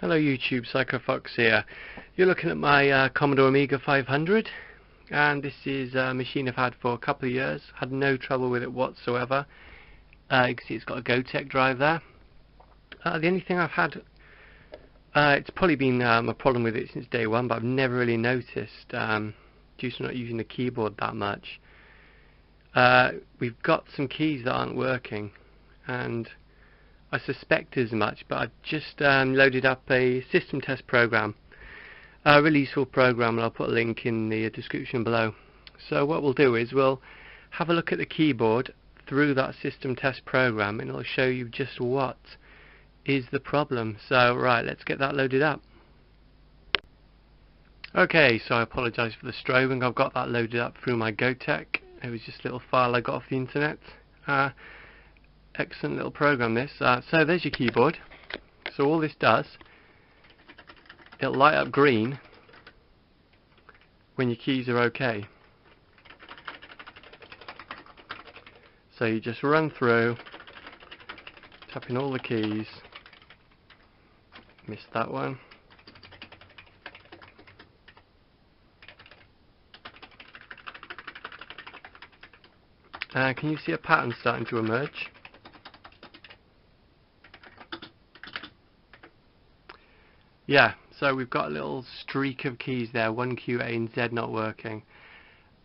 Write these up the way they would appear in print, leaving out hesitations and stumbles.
Hello YouTube, PsychoFox here. You're looking at my Commodore Amiga 500, and this is a machine I've had for a couple of years. Had no trouble with it whatsoever. You can see it's got a Gotek drive there. The only thing I've had, it's probably been a problem with it since day one, but I've never really noticed due to not using the keyboard that much. We've got some keys that aren't working, and I suspect as much, but I've just loaded up a system test program, a really useful program, and I'll put a link in the description below. So what we'll do is we'll have a look at the keyboard through that system test program, and it'll show you just what is the problem. So right, let's get that loaded up. Okay, so I apologise for the strobing. I've got that loaded up through my Gotek. It was just a little file I got off the internet. Excellent little program this. So there's your keyboard. So all this does, it'll light up green when your keys are okay. So you just run through, tapping all the keys. Missed that one. Can you see a pattern starting to emerge? Yeah, so we've got a little streak of keys there, 1, Q, A and Z not working,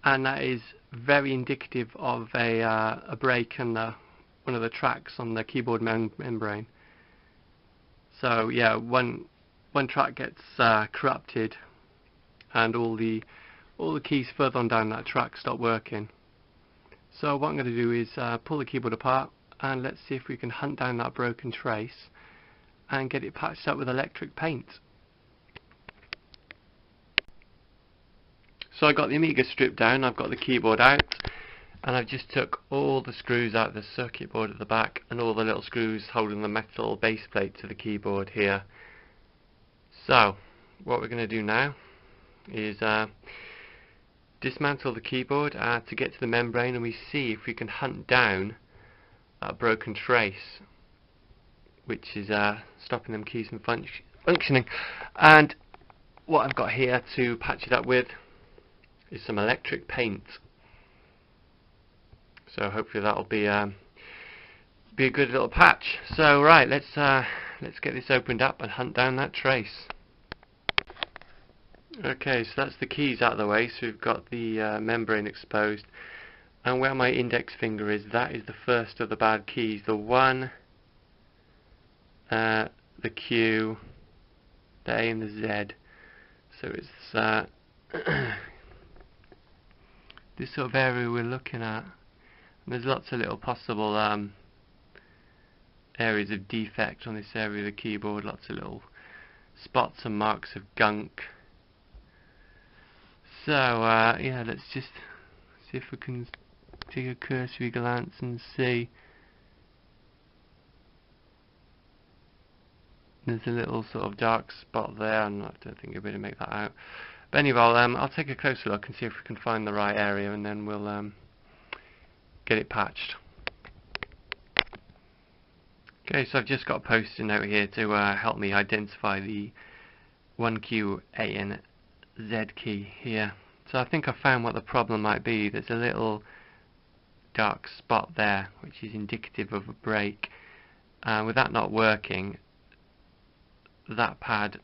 and that is very indicative of a break in one of the tracks on the keyboard membrane. So yeah, one track gets corrupted, and all the keys further on down that track stop working. So what I'm going to do is pull the keyboard apart, and let's see if we can hunt down that broken trace and get it patched up with electric paint. So I got the Amiga stripped down, I've got the keyboard out, and I've just took all the screws out of the circuit board at the back and all the little screws holding the metal base plate to the keyboard here. So what we're going to do now is dismantle the keyboard to get to the membrane, and we see if we can hunt down that broken trace, which is stopping them keys from functioning. And what I've got here to patch it up with is some electric paint. So hopefully that'll be a good little patch. So right, let's get this opened up and hunt down that trace. Okay, so that's the keys out of the way. So we've got the membrane exposed, and where my index finger is, that is the first of the bad keys. The 1, the Q, the A and the Z. So it's this sort of area we're looking at. And there's lots of little possible areas of defect on this area of the keyboard, lots of little spots and marks of gunk. So yeah, let's just see if we can take a cursory glance and see. There's a little sort of dark spot there, and I don't think you'll be able to make that out. But anyway, I'll take a closer look and see if we can find the right area, and then we'll get it patched. Okay, so I've just got a post-it note here to help me identify the 1Q, A and Z key here. So I think I found what the problem might be. There's a little dark spot there, which is indicative of a break. With that not working, that pad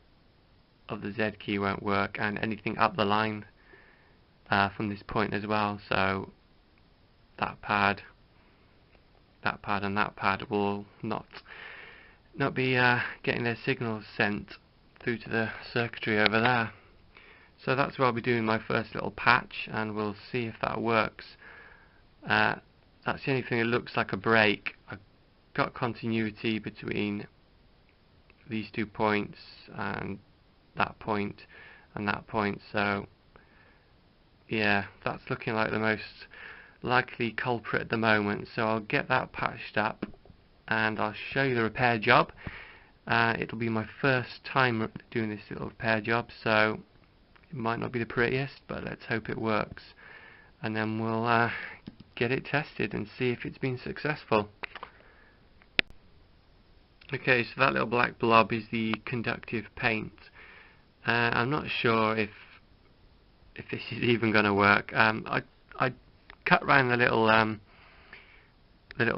of the Z key won't work, and anything up the line from this point as well. So that pad, and that pad will not be getting their signals sent through to the circuitry over there. So that's where I'll be doing my first little patch, and we'll see if that works. That's the only thing that looks like a break. I've got continuity between these 2 points and that point and that point, so yeah, that's looking like the most likely culprit at the moment. So I'll get that patched up and I'll show you the repair job. It'll be my first time doing this little repair job, so it might not be the prettiest, but let's hope it works, and then we'll get it tested and see if it's been successful. Okay, so that little black blob is the conductive paint. I'm not sure if this is even going to work. I cut around the little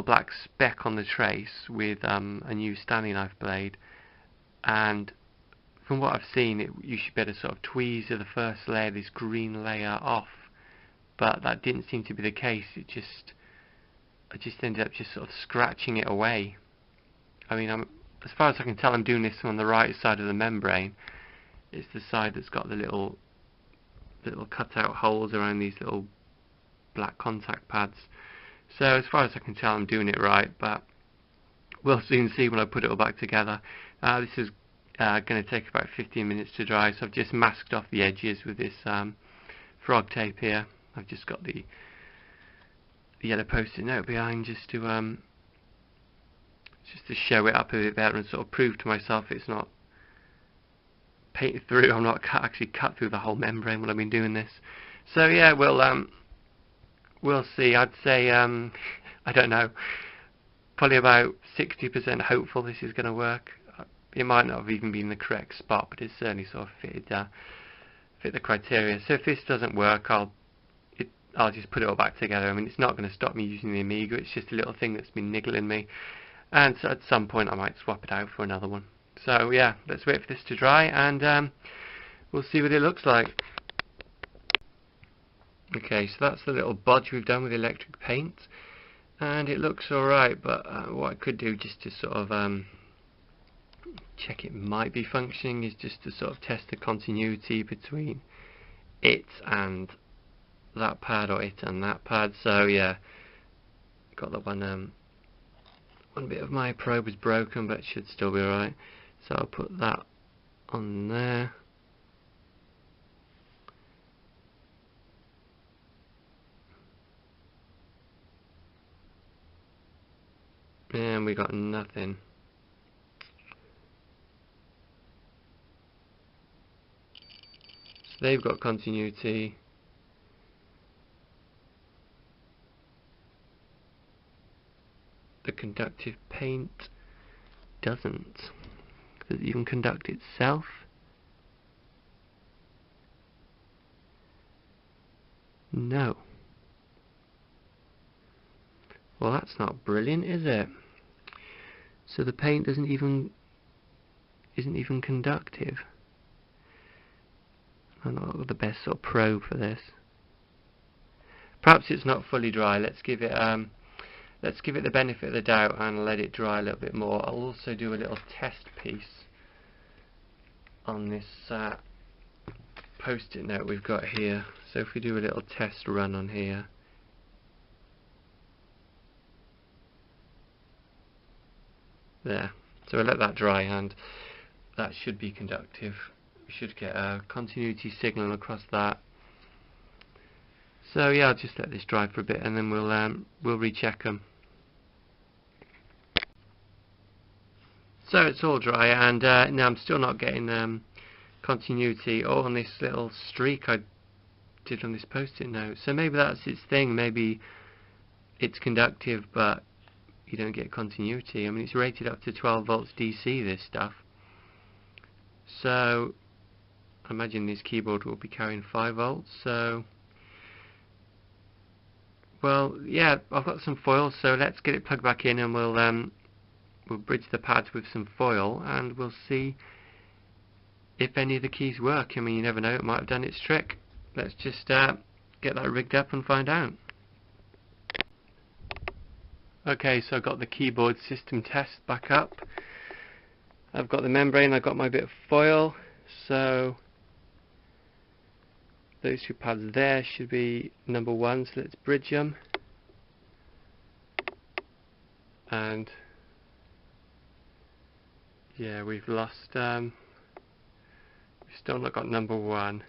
black speck on the trace with a new Stanley knife blade, and from what I've seen, you should be able to sort of tweeze the first layer, this green layer, off. But that didn't seem to be the case. I just ended up just sort of scratching it away. I mean, as far as I can tell, I'm doing this on the right side of the membrane. It's the side that's got the little cutout holes around these little black contact pads. So as far as I can tell, I'm doing it right, but we'll soon see when I put it all back together. This is going to take about 15 minutes to dry, so I've just masked off the edges with this frog tape here. I've just got the yellow post-it note behind just to show it up a bit better and sort of prove to myself it's not painted through. I'm not actually cut through the whole membrane when I've been doing this. So yeah, we'll see. I'd say I don't know, probably about 60% hopeful this is going to work. It might not have even been the correct spot, but it's certainly sort of fit the criteria. So if this doesn't work, I'll just put it all back together. I mean, it's not going to stop me using the Amiga. It's just a little thing that's been niggling me, and so at some point I might swap it out for another one. So yeah, let's wait for this to dry, and we'll see what it looks like. Okay, so that's the little bodge we've done with electric paint, and it looks alright, but what I could do just to sort of check it might be functioning is just to sort of test the continuity between it and that pad, or it and that pad. So yeah, got the one bit of my probe is broken, but it should still be alright. So I'll put that on there. And we got nothing. So they've got continuity. The conductive paint doesn't. Does it even conduct itself? No. Well, that's not brilliant, is it? So the paint isn't even conductive. I'm not the best sort of probe for this. Perhaps it's not fully dry. Let's give it the benefit of the doubt and let it dry a little bit more. I'll also do a little test piece on this post-it note we've got here. So if we do a little test run on here, there. So we'll let that dry, and that should be conductive. We should get a continuity signal across that. So yeah, I'll just let this dry for a bit, and then we'll recheck them. So it's all dry, and now I'm still not getting continuity or on this little streak I did on this post-it note. So maybe that's its thing. Maybe it's conductive, but you don't get continuity. I mean, it's rated up to 12 volts DC, this stuff. So I imagine this keyboard will be carrying 5 volts. So, well, yeah, I've got some foil, so let's get it plugged back in, and we'll bridge the pads with some foil, and we'll see if any of the keys work. I mean, you never know, it might have done its trick. Let's just get that rigged up and find out. Okay, so I've got the keyboard system test back up. I've got the membrane, I've got my bit of foil, so those two pads there should be number 1, so let's bridge them. And yeah, we've lost, we've still not got number 1.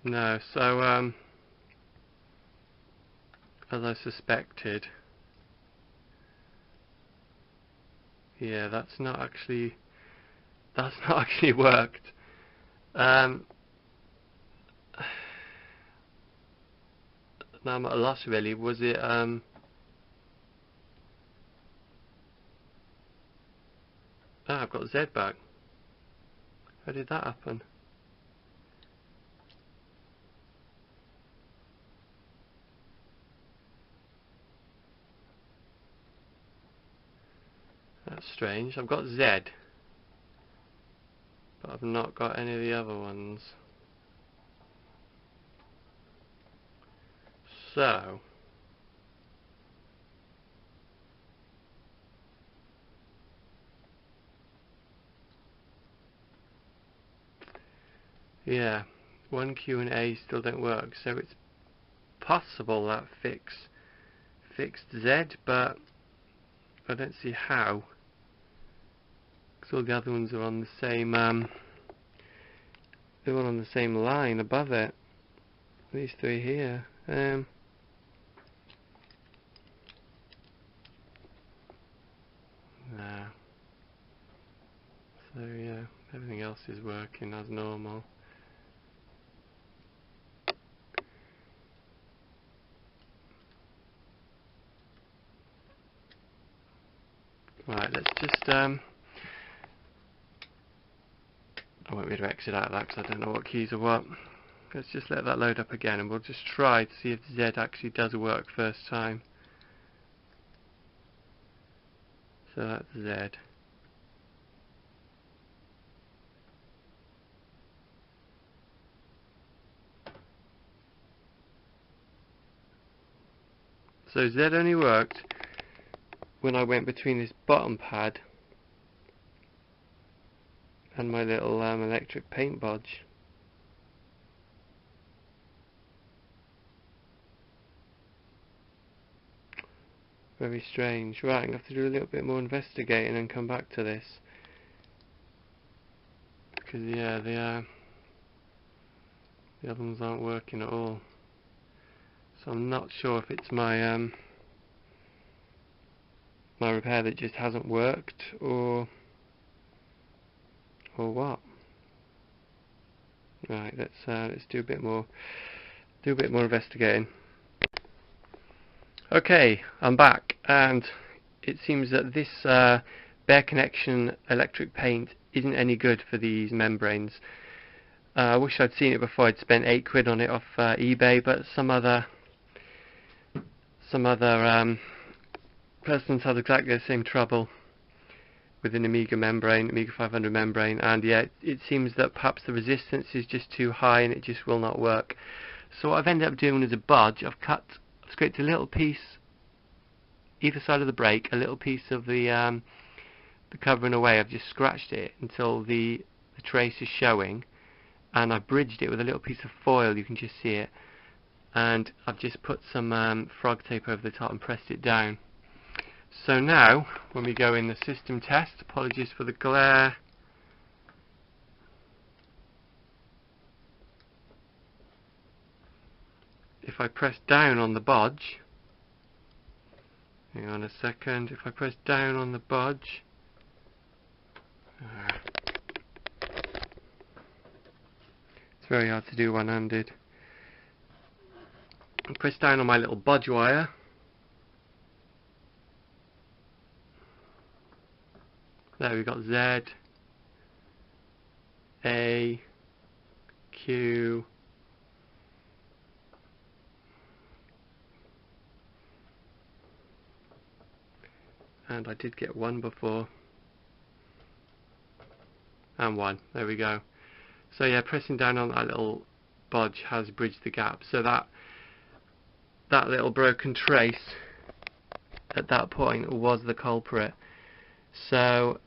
No, so as I suspected, yeah, that's not actually worked. Um, now I'm at a loss really. Was it oh, I've got Z back. How did that happen? That's strange. I've got Z, but I've not got any of the other ones. So yeah, 1Q and A still don't work. So it's possible that fixed Z, but I don't see how. Because all the other ones are on the same. They're all on the same line above it. These three here. Nah. So yeah, everything else is working as normal. Right, let's just I won't be able to exit out of that because I don't know what keys are what. Let's just let that load up again and we'll just try to see if Z actually does work first time. So that's Z. So Z only worked when I went between this bottom pad and my little electric paint bodge. Very strange. Right, I'm going to have to do a little bit more investigating and come back to this. Because yeah, the other ones aren't working at all. So I'm not sure if it's my my repair that just hasn't worked or what. Right, let's do a bit more investigating. Okay, I'm back, and it seems that this bare connection electric paint isn't any good for these membranes. I wish I'd seen it before I'd spent £8 on it off eBay, but some other person's had exactly the same trouble with an Amiga membrane, Amiga 500 membrane, and yeah, it seems that perhaps the resistance is just too high and it just will not work. So what I've ended up doing is a bodge. I've scraped a little piece either side of the break, a little piece of the covering away. I've just scratched it until the trace is showing, and I've bridged it with a little piece of foil. You can just see it, and I've just put some frog tape over the top and pressed it down. So now, when we go in the system test, apologies for the glare. If I press down on the bodge, hang on a second, if I press down on the bodge, it's very hard to do one-handed. I press down on my little bodge wire, there we've got Z, A, Q, and I did get 1 before, and 1, there we go. So yeah, pressing down on that little bodge has bridged the gap, so that little broken trace at that point was the culprit. So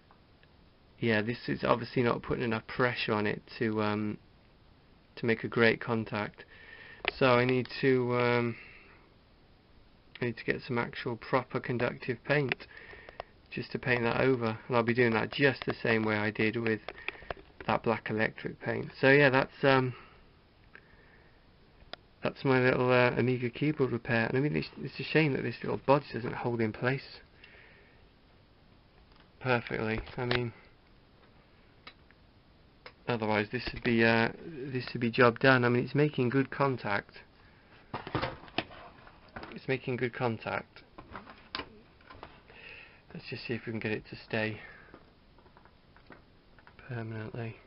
yeah, this is obviously not putting enough pressure on it to make a great contact. So I need to get some actual proper conductive paint just to paint that over, and I'll be doing that just the same way I did with that black electric paint. So yeah, that's my little Amiga keyboard repair. And I mean, it's a shame that this little bodge doesn't hold in place perfectly. I mean, Otherwise, this would be job done. I mean, it's making good contact. It's making good contact. Let's just see if we can get it to stay permanently.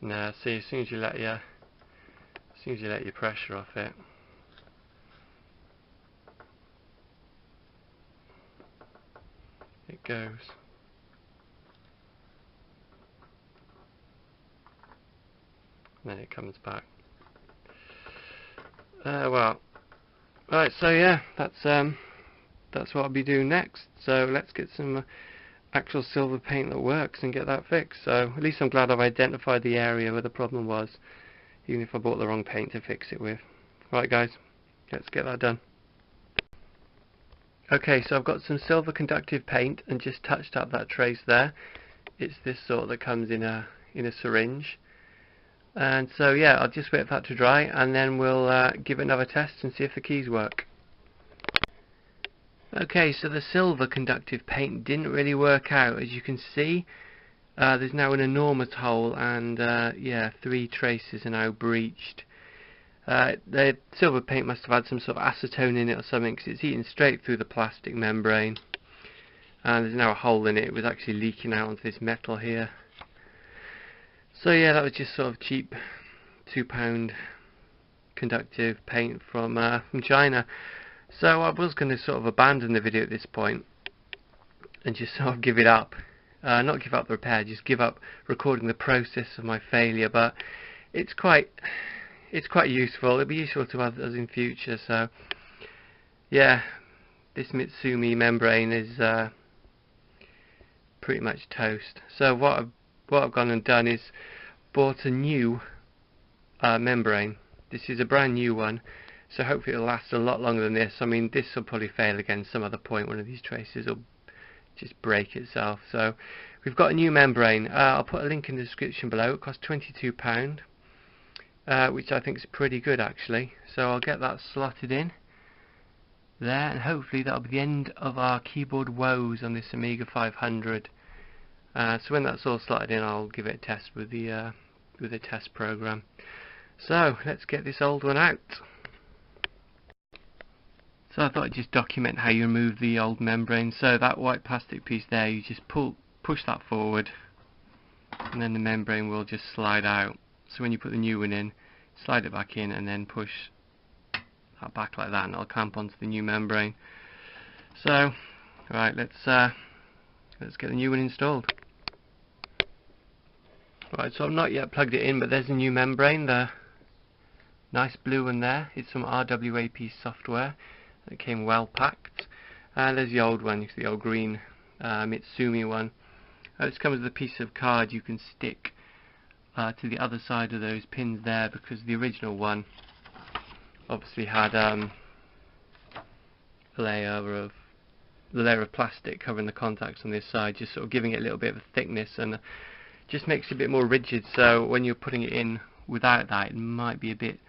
No, see, as soon as you let your pressure off it, it goes. And then it comes back. Well, right. So yeah, that's what I'll be doing next. So let's get some actual silver paint that works and get that fixed. So at least I'm glad I've identified the area where the problem was, even if I bought the wrong paint to fix it with. Right, guys, let's get that done. Okay, so I've got some silver conductive paint and just touched up that trace there. It's this sort that comes in a syringe. And so yeah, I'll just wait for that to dry, and then we'll give it another test and see if the keys work. Okay, so the silver conductive paint didn't really work out. As you can see, there's now an enormous hole, and yeah, 3 traces are now breached. The silver paint must have had some sort of acetone in it or something, because it's eaten straight through the plastic membrane, and there's now a hole in it. It was actually leaking out onto this metal here. So yeah, that was just sort of cheap £2 conductive paint from China. So I was going to sort of abandon the video at this point and just sort of give it up. Not give up the repair, just give up recording the process of my failure. But it's quite useful. It'll be useful to others in future. So yeah, this Mitsumi membrane is pretty much toast. So what I've gone and done is bought a new membrane. This is a brand new one, so hopefully it'll last a lot longer than this. I mean, this will probably fail again some other point. One of these traces will just break itself. So we've got a new membrane. I'll put a link in the description below. It costs £22, which I think is pretty good actually. So I'll get that slotted in there, and hopefully that'll be the end of our keyboard woes on this Amiga 500. So when that's all slotted in, I'll give it a test with the test program. So let's get this old one out. So I thought I'd just document how you remove the old membrane. So that white plastic piece there, you just push that forward, and then the membrane will just slide out. So when you put the new one in, slide it back in, and then push that back like that, and it'll clamp onto the new membrane. So right, let's get the new one installed. Right, so I've not yet plugged it in, but there's a new membrane, the nice blue one there. It's from RWAP Software. It came well packed. There's the old one, the old green Mitsumi one. This comes with a piece of card you can stick to the other side of those pins there, because the original one obviously had a layer of plastic covering the contacts on this side, just sort of giving it a little bit of a thickness, and just makes it a bit more rigid. So when you're putting it in without that, it might be a bit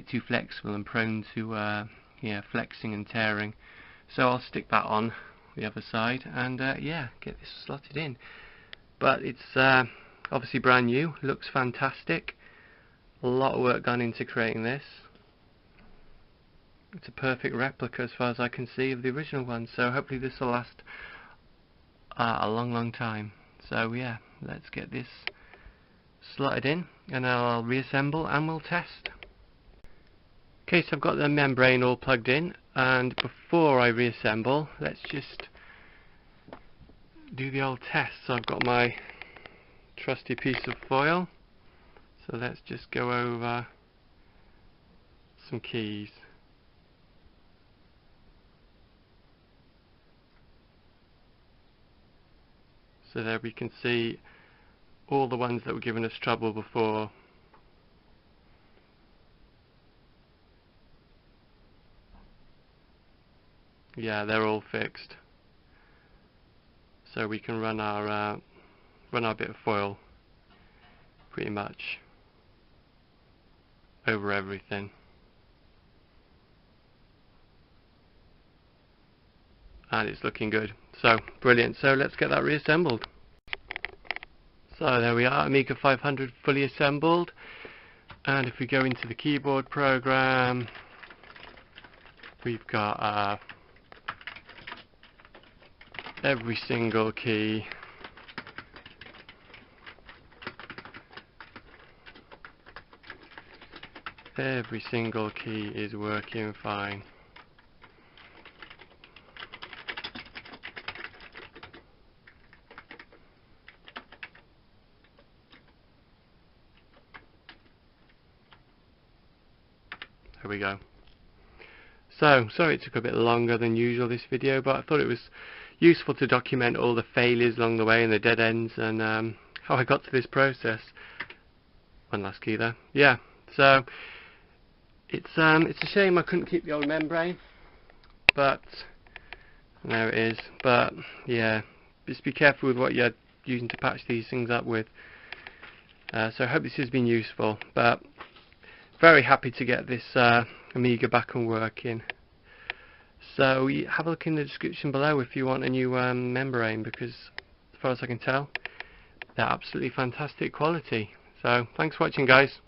too flexible and prone to yeah, flexing and tearing. So I'll stick that on the other side, and yeah, get this slotted in. But it's obviously brand new, looks fantastic. A lot of work gone into creating this. It's a perfect replica as far as I can see of the original one, so hopefully this will last a long time. So yeah, let's get this slotted in, and I'll reassemble and we'll test. Okay, so I've got the membrane all plugged in, and before I reassemble, let's just do the old test. So I've got my trusty piece of foil, so let's just go over some keys. So there we can see all the ones that were giving us trouble before. Yeah, they're all fixed. So we can run our bit of foil pretty much over everything. And it's looking good. So brilliant. So let's get that reassembled. So there we are, Amiga 500 fully assembled. And if we go into the keyboard program, we've got every single key. Every single key is working fine. There we go. So, sorry it took a bit longer than usual this video, but I thought it was useful to document all the failures along the way and the dead ends and how I got to this process. One last key there. Yeah, so it's a shame I couldn't keep the old membrane, but there it is. But yeah, just be careful with what you're using to patch these things up with. So I hope this has been useful, but very happy to get this Amiga back and working. So have a look in the description below if you want a new membrane, because as far as I can tell, they're absolutely fantastic quality. So thanks for watching, guys.